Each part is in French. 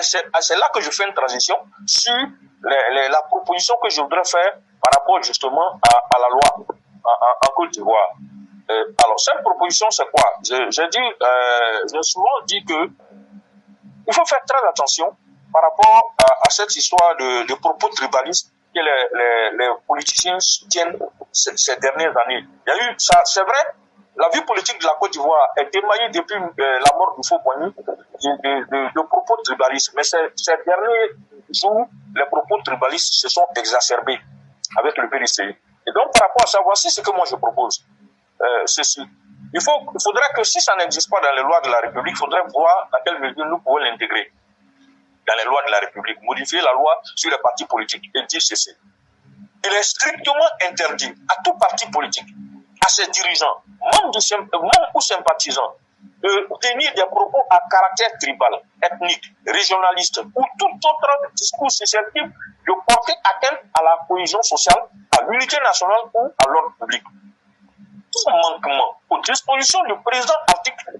c'est là que je fais une transition sur la proposition que je voudrais faire par rapport justement à la loi en Côte d'Ivoire. Alors, cette proposition, c'est quoi? J'ai souvent dit que il faut faire très attention par rapport à cette histoire de propos tribalistes que les politiciens soutiennent ces dernières années. Il y a eu ça, c'est vrai. La vie politique de la Côte d'Ivoire est émaillée depuis la mort du Houphouët-Boigny de propos tribalistes. Mais ces derniers jours, les propos tribalistes se sont exacerbés avec le PDCI. Et donc, par rapport à ça, voici ce que moi je propose. Ceci. Il faudrait que si ça n'existe pas dans les lois de la République, il faudrait voir à quelle mesure nous pouvons l'intégrer dans les lois de la République. Modifier la loi sur les partis politiques et dire ceci. Il est strictement interdit à tout parti politique, à ses dirigeants, membres ou sympathisants, de tenir des propos à caractère tribal, ethnique, régionaliste ou tout autre discours susceptible de porter atteinte à la cohésion sociale, à l'unité nationale ou à l'ordre public. Tout manquement aux dispositions du présent article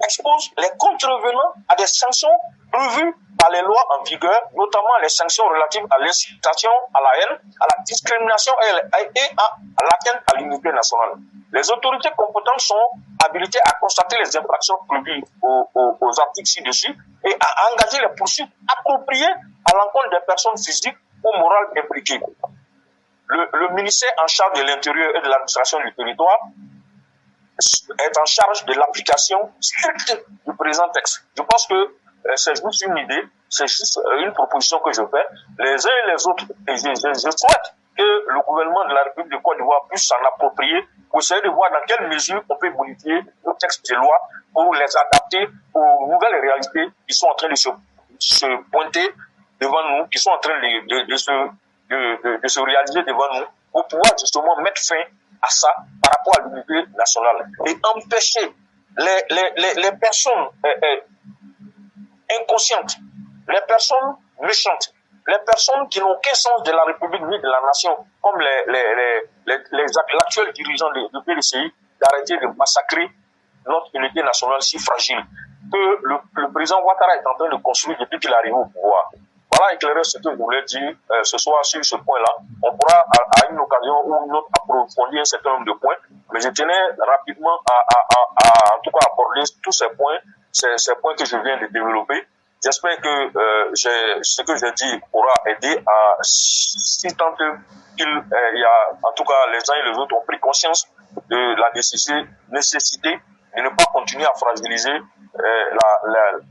expose les contrevenants à des sanctions prévues par les lois en vigueur, notamment les sanctions relatives à l'incitation, à la haine, à la discrimination et à l'atteinte à l'unité nationale. Les autorités compétentes sont habilitées à constater les infractions prévues aux articles ci-dessus et à engager les poursuites appropriées à l'encontre des personnes physiques ou morales impliquées. Le ministère en charge de l'Intérieur et de l'administration du territoire est en charge de l'application stricte du présent texte. Je pense que c'est juste une idée, c'est juste une proposition que je fais. Les uns et les autres, et je souhaite que le gouvernement de la République de Côte d'Ivoire puisse s'en approprier pour essayer de voir dans quelle mesure on peut modifier nos textes de loi pour les adapter aux nouvelles réalités qui sont en train de se pointer devant nous, qui sont en train de se réaliser devant nous, pour pouvoir justement mettre fin à ça par rapport à l'unité nationale et empêcher les personnes inconscientes, les personnes méchantes, les personnes qui n'ont aucun sens de la République ni de la nation, comme l'actuel dirigeant du PDCI, d'arrêter de massacrer notre unité nationale si fragile que le président Ouattara est en train de construire depuis qu'il est arrivé au pouvoir. Voilà éclairer ce que je voulais dire ce soir sur ce point-là. On pourra à une occasion ou une autre approfondir un certain nombre de points, mais je tenais rapidement à en tout cas aborder tous ces points que je viens de développer. J'espère que ce que j'ai dit pourra aider à, si tant qu'il y a, en tout cas les uns et les autres ont pris conscience de la nécessité de ne pas continuer à fragiliser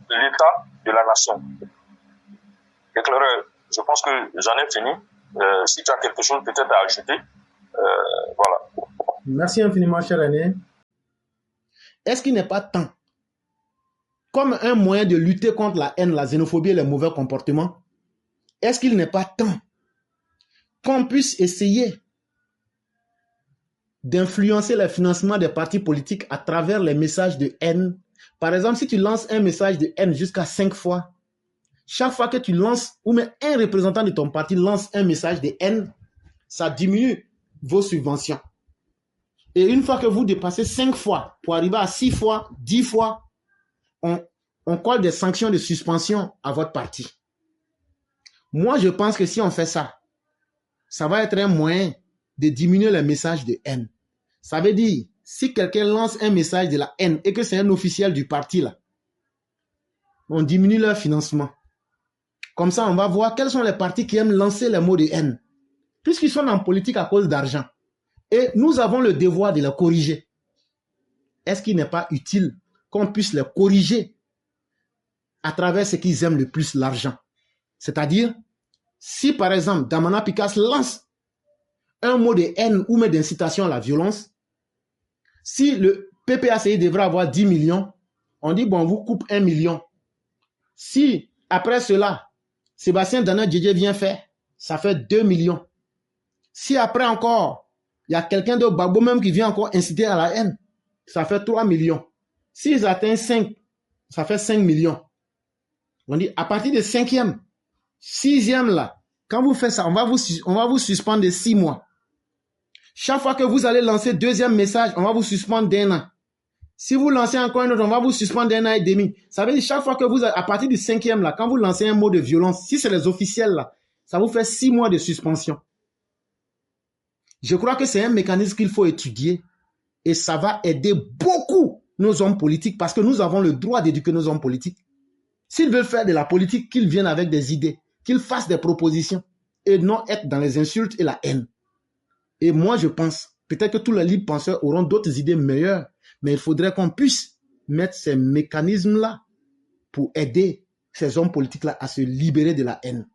l'état de la nation. Éclaireur, je pense que j'en ai fini. Si tu as quelque chose peut-être à ajouter, voilà. Merci infiniment, cher René. Est-ce qu'il n'est pas temps, comme un moyen de lutter contre la haine, la xénophobie et les mauvais comportements, est-ce qu'il n'est pas temps qu'on puisse essayer d'influencer le financement des partis politiques à travers les messages de haine? Par exemple, si tu lances un message de haine jusqu'à 5 fois, chaque fois que tu lances, ou même un représentant de ton parti lance un message de haine, ça diminue vos subventions. Et une fois que vous dépassez 5 fois, pour arriver à 6 fois, 10 fois, on colle des sanctions de suspension à votre parti. Moi, je pense que si on fait ça, ça va être un moyen de diminuer les messages de haine. Ça veut dire, si quelqu'un lance un message de la haine et que c'est un officiel du parti, là, on diminue leur financement. Comme ça, on va voir quels sont les partis qui aiment lancer les mots de haine. Puisqu'ils sont en politique à cause d'argent. Et nous avons le devoir de les corriger. Est-ce qu'il n'est pas utile qu'on puisse les corriger à travers ce qu'ils aiment le plus, l'argent? C'est-à-dire, si par exemple, Damana Picasse lance un mot de haine ou même d'incitation à la violence, si le PPACI devrait avoir 10 millions, on dit, bon, on vous coupe 1 million. Si, après cela, Sébastien Dana Djedje vient faire, ça fait 2 millions. Si après encore, il y a quelqu'un de Babo même qui vient encore inciter à la haine, ça fait 3 millions. S'ils atteignent 5, ça fait 5 millions. On dit, à partir de 5e, 6e là, quand vous faites ça, on va vous suspendre de 6 mois. Chaque fois que vous allez lancer 2e message, on va vous suspendre d'1 an. Si vous lancez encore un autre, on va vous suspendre d'un an et demi. Ça veut dire chaque fois que vous, à partir du 5e, là, quand vous lancez un mot de violence, si c'est les officiels, là, ça vous fait 6 mois de suspension. Je crois que c'est un mécanisme qu'il faut étudier et ça va aider beaucoup nos hommes politiques parce que nous avons le droit d'éduquer nos hommes politiques. S'ils veulent faire de la politique, qu'ils viennent avec des idées, qu'ils fassent des propositions et non être dans les insultes et la haine. Et moi, je pense, peut-être que tous les libres penseurs auront d'autres idées meilleures, mais il faudrait qu'on puisse mettre ces mécanismes-là pour aider ces hommes politiques-là à se libérer de la haine.